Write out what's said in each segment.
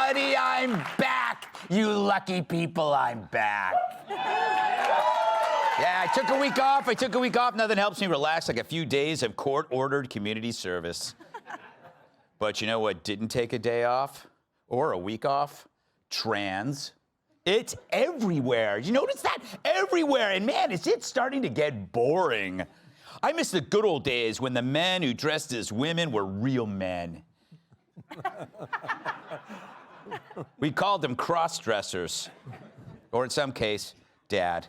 everybody, I'm back. You lucky people, I'm back. Yeah, I took a week off. Nothing helps me relax like a few days of court-ordered community service. But you know what didn't take a day off? Or a week off? Trans. It's everywhere. You notice that? Everywhere. And man, it's starting to get boring. I miss the good old days when the men who dressed as women were real men. We called them cross-dressers. Or in some case, dad.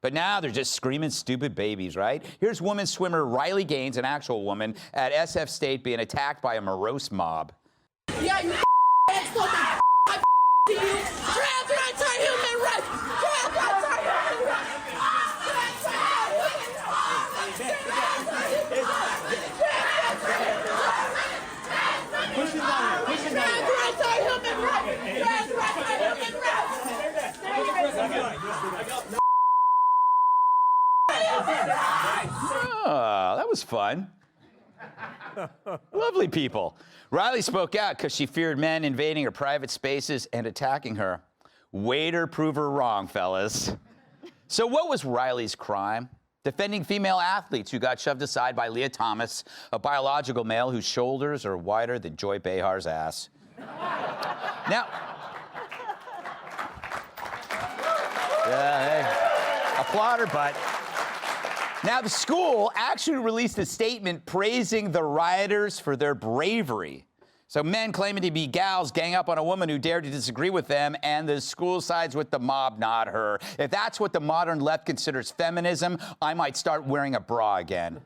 But now they're just screaming stupid babies, right? Here's women's swimmer Riley Gaines, an actual woman, at SF State being attacked by a morose mob. Yeah, you I you. Trans rights are human rights. Trans rights are human rights. Trans rights are human rights. Trans rights are human rights. Oh, that was fun. Lovely people. Riley spoke out because she feared men invading her private spaces and attacking her. Way to prove her wrong, fellas. So what was Riley's crime? Defending female athletes who got shoved aside by Leah Thomas, a biological male whose shoulders are wider than Joy Behar's ass. Now, yeah, hey, applaud her, but. Now, the school actually released a statement praising the rioters for their bravery. So men claiming to be gals gang up on a woman who dared to disagree with them, and the school sides with the mob, not her. If that's what the modern left considers feminism, I might start wearing a bra again.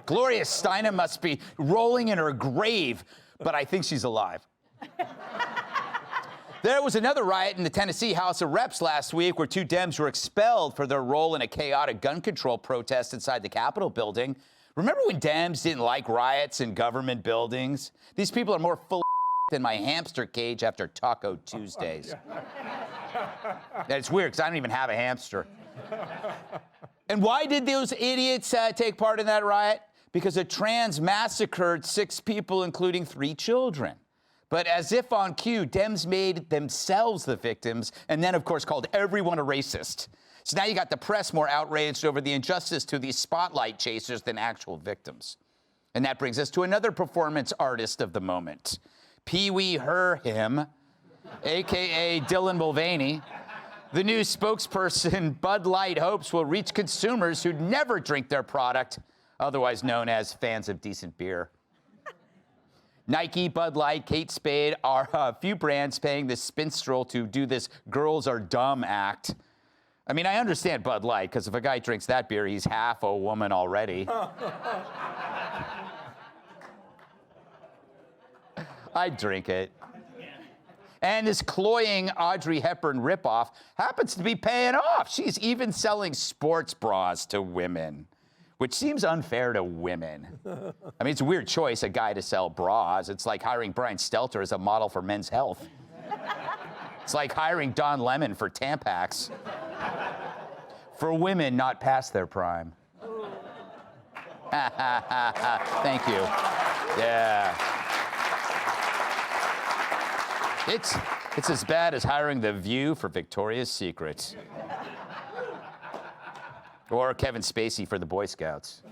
Gloria Steinem must be rolling in her grave, but I think she's alive. There was another riot in the Tennessee House of Reps last week where two Dems were expelled for their role in a chaotic gun control protest inside the Capitol building. Remember when Dems didn't like riots in government buildings? These people are more full of than my hamster cage after Taco Tuesdays. And it's weird because I don't even have a hamster. And why did those idiots take part in that riot? Because a trans massacred 6 people, including 3 children. But as if on cue, Dems made themselves the victims and then, of course, called everyone a racist. So now you got the press more outraged over the injustice to these spotlight chasers than actual victims. And that brings us to another performance artist of the moment, Pee Wee Him, a.k.a. Dylan Mulvaney. The new spokesperson, Bud Light, hopes will reach consumers who'd never drink their product, otherwise known as fans of decent beer. Nike, Bud Light, Kate Spade are a few brands paying this spinstrel to do this girls are dumb act. I mean, I understand Bud Light, because if a guy drinks that beer, he's half a woman already. I'd drink it. And this cloying Audrey Hepburn ripoff happens to be paying off. She's even selling sports bras to women, which seems unfair to women. I mean, it's a weird choice, a guy to sell bras. It's like hiring Brian Stelter as a model for Men's Health. It's like hiring Don Lemon for Tampax. For women not past their prime. Thank you. Yeah. It's as bad as hiring The View for Victoria's Secret. Or Kevin Spacey for the Boy Scouts.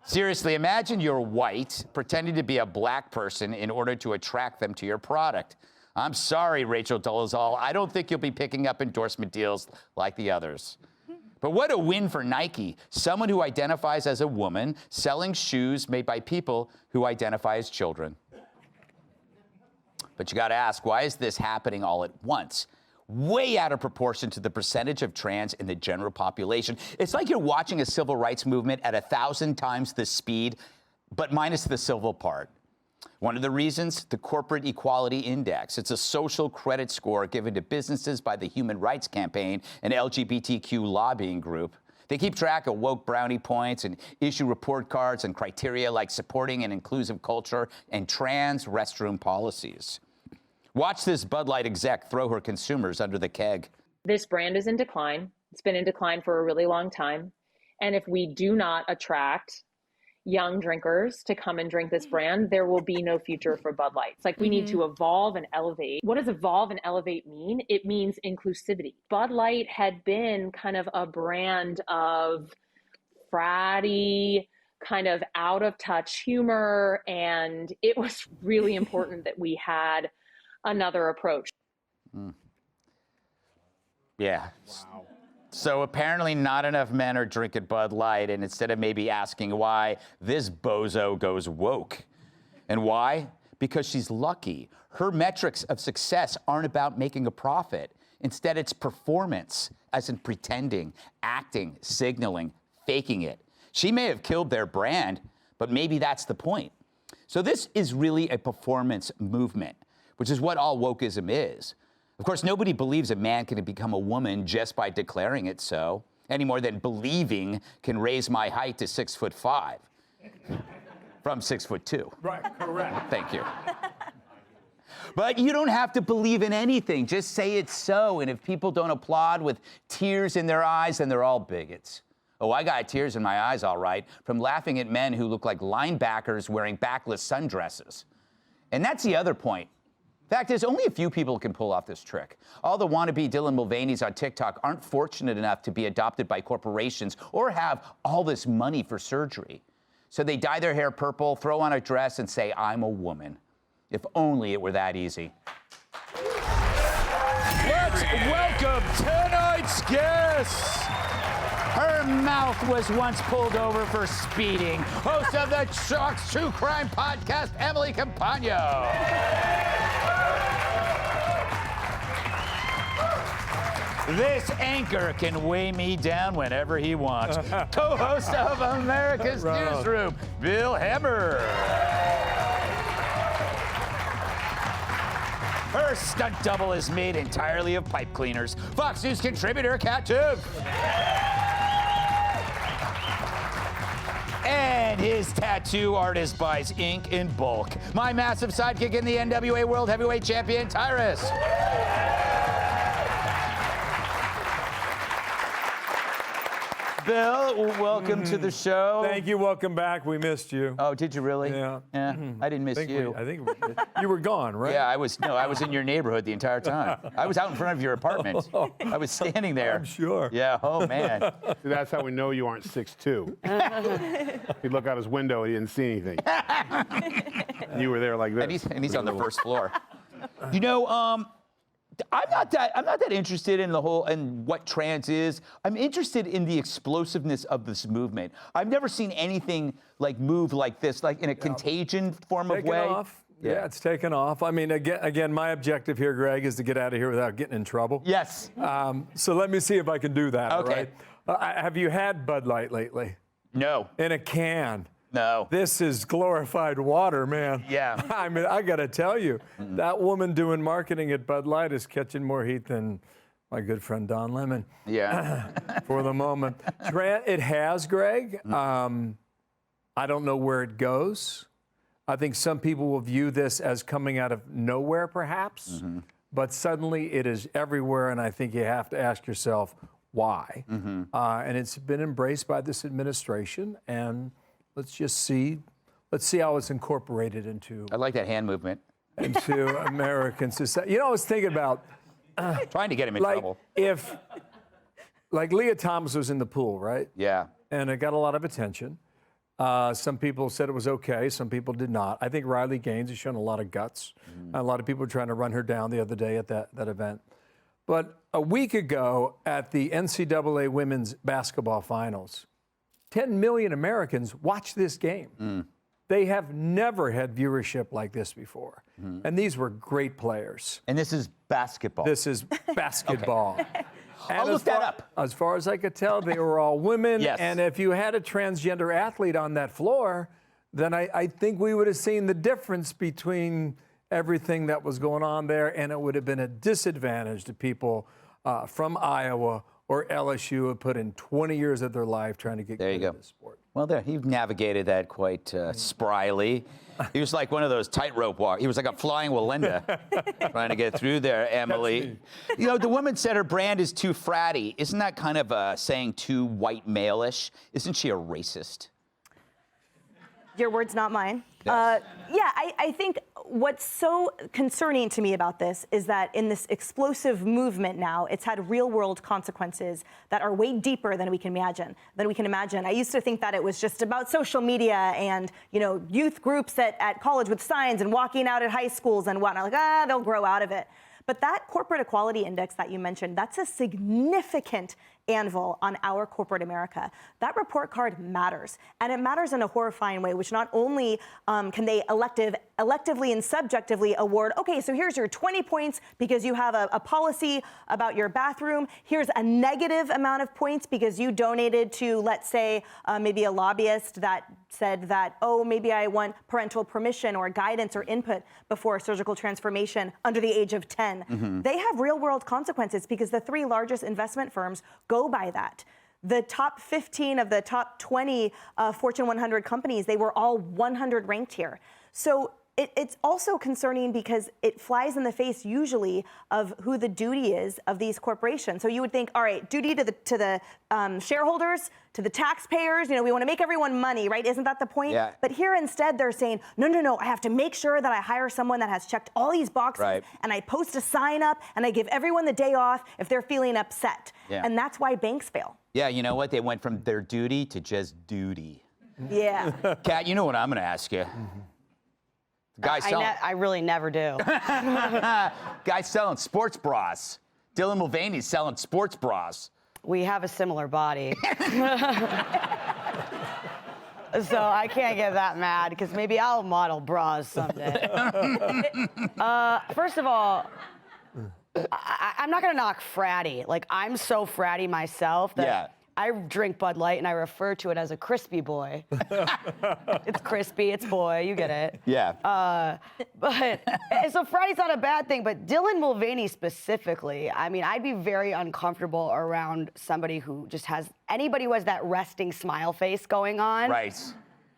Seriously, imagine you're white, pretending to be a black person in order to attract them to your product. I'm sorry, Rachel Dolezal, I don't think you'll be picking up endorsement deals like the others. But what a win for Nike, someone who identifies as a woman selling shoes made by people who identify as children. But you gotta ask, why is this happening all at once? Way out of proportion to the percentage of trans in the general population. It's like you're watching a civil rights movement at 1,000 times the speed, but minus the civil part. One of the reasons, the Corporate Equality Index. It's a social credit score given to businesses by the Human Rights Campaign, an LGBTQ lobbying group. They keep track of woke brownie points and issue report cards and criteria like supporting an inclusive culture and trans restroom policies. Watch this Bud Light exec throw her consumers under the keg. This brand is in decline. It's been in decline for a really long time. And if we do not attract young drinkers to come and drink this brand, there will be no future for Bud Light. It's like we need to evolve and elevate. What does evolve and elevate mean? It means inclusivity. Bud Light had been kind of a brand of fratty, kind of out of touch humor, and it was really important that we had another approach. Yeah. Wow. So apparently not enough men are drinking Bud Light, and instead of maybe asking why, this bozo goes woke. And why? Because she's lucky. Her metrics of success aren't about making a profit. Instead, it's performance, as in pretending, acting, signaling, faking it. She may have killed their brand, but maybe that's the point. So this is really a performance movement, which is what all wokeism is. Of course, nobody believes a man can become a woman just by declaring it so, any more than believing can raise my height to 6'5" from 6'2". Right, correct. Thank you. But you don't have to believe in anything. Just say it's so. And if people don't applaud with tears in their eyes, then they're all bigots. Oh, I got tears in my eyes, all right, from laughing at men who look like linebackers wearing backless sundresses. And that's the other point. Fact is, only a few people can pull off this trick. All the wannabe Dylan Mulvaney's on TikTok aren't fortunate enough to be adopted by corporations or have all this money for surgery. So they dye their hair purple, throw on a dress, and say, I'm a woman. If only it were that easy. Let's welcome tonight's guest. Her mouth was once pulled over for speeding. Host of the Chalk's True Crime Podcast, Emily Campagno. This anchor can weigh me down whenever he wants. Co-host of America's Newsroom, Bill Hemmer. Her stunt double is made entirely of pipe cleaners. Fox News contributor, Kat Tiff. And his tattoo artist buys ink in bulk. My massive sidekick in the NWA World Heavyweight Champion, Tyrus. Bill, welcome to the show. Thank you. Welcome back. We missed you. Oh, did you really? Yeah. I didn't miss you. I think you were gone, right? Yeah, I was in your neighborhood the entire time. I was out in front of your apartment. I was standing there. I'm sure. Yeah, oh man. See, that's how we know you aren't 6'2". He'd look out his window, he didn't see anything. You were there like this. And he's on the first floor. You know, I'm not that interested in what trans is. I'm interested in the explosiveness of this movement. I've never seen anything move like this, like in a contagion form of way. Off. Yeah, it's taken off. I mean, again, my objective here, Greg, is to get out of here without getting in trouble. Yes. So let me see if I can do that. Okay. All right? Have you had Bud Light lately? No. In a can? No. This is glorified water, man. Yeah. I mean, I got to tell you, that woman doing marketing at Bud Light is catching more heat than my good friend Don Lemon. Yeah. For the moment. It has, Greg. I don't know where it goes. I think some people will view this as coming out of nowhere, perhaps. But suddenly it is everywhere, and I think you have to ask yourself why. And it's been embraced by this administration, and let's see how it's incorporated into. I like that hand movement. Into American society. You know, I was thinking about trying to get him in trouble. If Leah Thomas was in the pool, right? Yeah. And it got a lot of attention. Some people said it was okay. Some people did not. I think Riley Gaines has shown a lot of guts. A lot of people were trying to run her down the other day at that event. But a week ago at the NCAA Women's Basketball Finals, 10 million Americans watched this game. They have never had viewership like this before. And these were great players. And this is basketball. This is basketball. I'll look that up. As far as I could tell, they were all women. Yes. And if you had a transgender athlete on that floor, then I think we would have seen the difference between everything that was going on there, and it would have been a disadvantage to people from Iowa or LSU who put in 20 years of their life trying to get good at this sport. Well, he navigated that quite spryly. He was like one of those tightrope walk. He was like a flying Walinda trying to get through there, Emily. You know, the woman said her brand is too fratty. Isn't that kind of saying too white male-ish? Isn't she a racist? Your words, not mine. Yes. Yeah, I think what's so concerning to me about this is that in this explosive movement now, it's had real-world consequences that are way deeper than we can imagine. I used to think that it was just about social media and, you know, youth groups at college with signs and walking out at high schools and whatnot. Like, they'll grow out of it. But that corporate equality index that you mentioned, that's a significant anvil on our corporate America. That report card matters, and it matters in a horrifying way, which not only can they electively and subjectively award, okay, so here's your 20 points because you have a policy about your bathroom. Here's a negative amount of points because you donated to, let's say, maybe a lobbyist that said that, oh, maybe I want parental permission or guidance or input before surgical transformation under the age of 10. Mm-hmm. They have real-world consequences because the 3 largest investment firms go by that. The top 15 of the top 20 Fortune 100 companies, they were all 100 ranked here. So it's also concerning because it flies in the face usually of who the duty is of these corporations. So you would think, all right, duty to the shareholders, to the taxpayers, you know, we want to make everyone money, right? Isn't that the point? Yeah. But here instead they're saying, no, I have to make sure that I hire someone that has checked all these boxes, right, and I post a sign up and I give everyone the day off if they're feeling upset. Yeah. And that's why banks fail. Yeah, you know what? They went from their duty to just duty. Yeah. Kat, you know what I'm going to ask you. Guy selling, I really never do. guy selling sports bras. Dylan Mulvaney's selling sports bras. We have a similar body. So I can't get that mad because maybe I'll model bras someday. First of all, I'm not going to knock fratty. Like, I'm so fratty myself that I drink Bud Light and I refer to it as a crispy boy. It's crispy, it's boy, you get it. Yeah. And so fratty's not a bad thing, but Dylan Mulvaney specifically, I mean, I'd be very uncomfortable around somebody who just has, anybody who has that resting smile face going on. Right.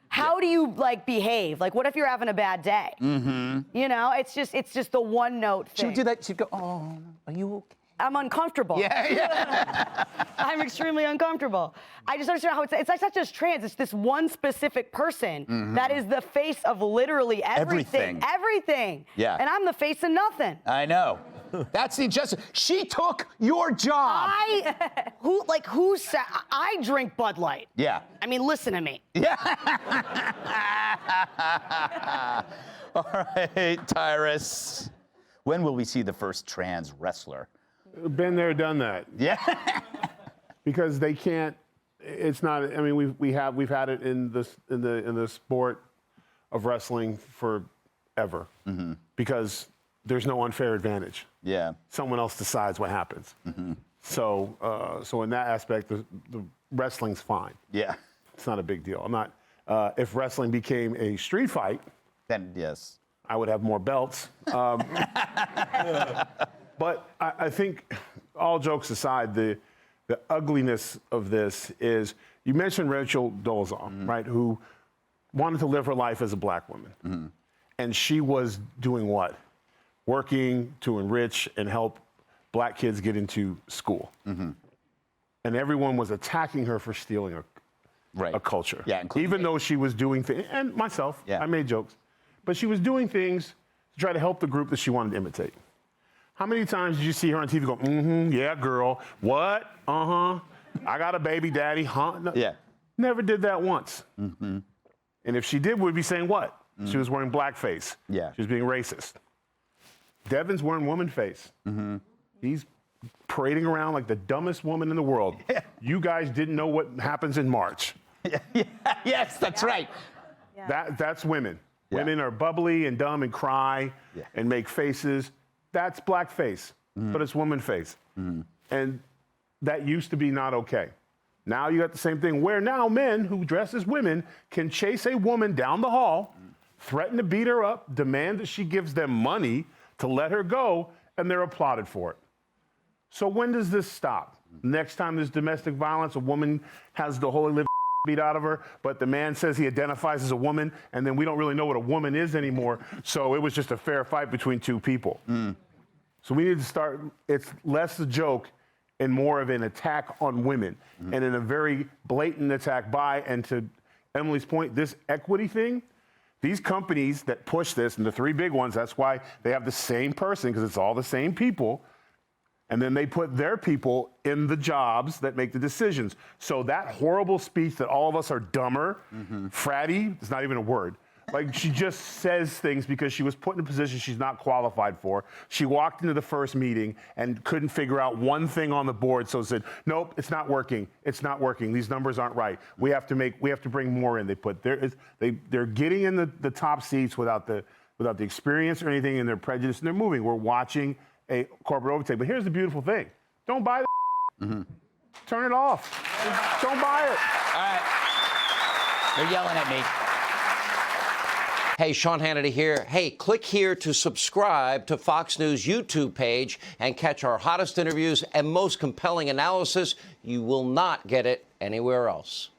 How do you, like, behave? Like, what if you're having a bad day? Mm-hmm. You know, it's just the one note thing. She would do that, she'd go, oh, are you okay? I'm uncomfortable. Yeah. I'm extremely uncomfortable. I just understand how it's like such as trans. It's this one specific person that is the face of literally everything. Everything. Yeah. And I'm the face of nothing. I know. That's the injustice. She took your job. Who said, I drink Bud Light. Yeah. I mean, listen to me. Yeah. All right, Tyrus. When will we see the first trans wrestler? Been there, done that. Yeah. Because they can't. It's not. I mean, we've had it in the sport of wrestling forever. Mm-hmm. Because there's no unfair advantage. Yeah. Someone else decides what happens. Mm-hmm. So in that aspect, the wrestling's fine. Yeah. It's not a big deal. I'm not. If wrestling became a street fight, then yes, I would have more belts. But I think, all jokes aside, the ugliness of this is, you mentioned Rachel Dolezal, right, who wanted to live her life as a black woman. Mm-hmm. And she was doing what? Working to enrich and help black kids get into school. Mm-hmm. And everyone was attacking her for stealing a culture. Yeah, even though she was doing things, and myself, I made jokes, but she was doing things to try to help the group that she wanted to imitate. How many times did you see her on TV go, mm-hmm, yeah, girl, what? Uh-huh, I got a baby daddy, huh? No, yeah. Never did that once. Mm-hmm. And if she did, we'd be saying what? Mm-hmm. She was wearing blackface. Yeah. She was being racist. Devin's wearing woman face. Mm-hmm. He's parading around like the dumbest woman in the world. You guys didn't know what happens in March. Yes, that's right. Yeah. That's women. Yeah. Women are bubbly and dumb and cry and make faces. That's blackface, but it's woman face. And that used to be not okay. Now you got the same thing where now men who dress as women can chase a woman down the hall, threaten to beat her up, demand that she gives them money to let her go, and they're applauded for it. So when does this stop? Next time there's domestic violence, a woman has the holy living beat out of her, but the man says he identifies as a woman, and then we don't really know what a woman is anymore, so it was just a fair fight between two people. So we need to start, it's less a joke and more of an attack on women, and in a very blatant attack by and to Emily's point, this equity thing, these companies that push this, and the three big ones, that's why they have the same person, because it's all the same people. And then they put their people in the jobs that make the decisions. So that horrible speech that all of us are dumber, fratty, it's not even a word. Like, she just says things because she was put in a position she's not qualified for. She walked into the first meeting and couldn't figure out one thing on the board, so said, nope, it's not working. It's not working. These numbers aren't right. We have to bring more in. They're getting in the top seats without the experience or anything, and they're prejudiced, and they're moving. We're watching a corporate overtake. But here's the beautiful thing. Don't buy the Turn it off. Don't buy it. All right. They're yelling at me. Hey, Sean Hannity here. Hey, click here to subscribe to Fox News YouTube page and catch our hottest interviews and most compelling analysis. You will not get it anywhere else.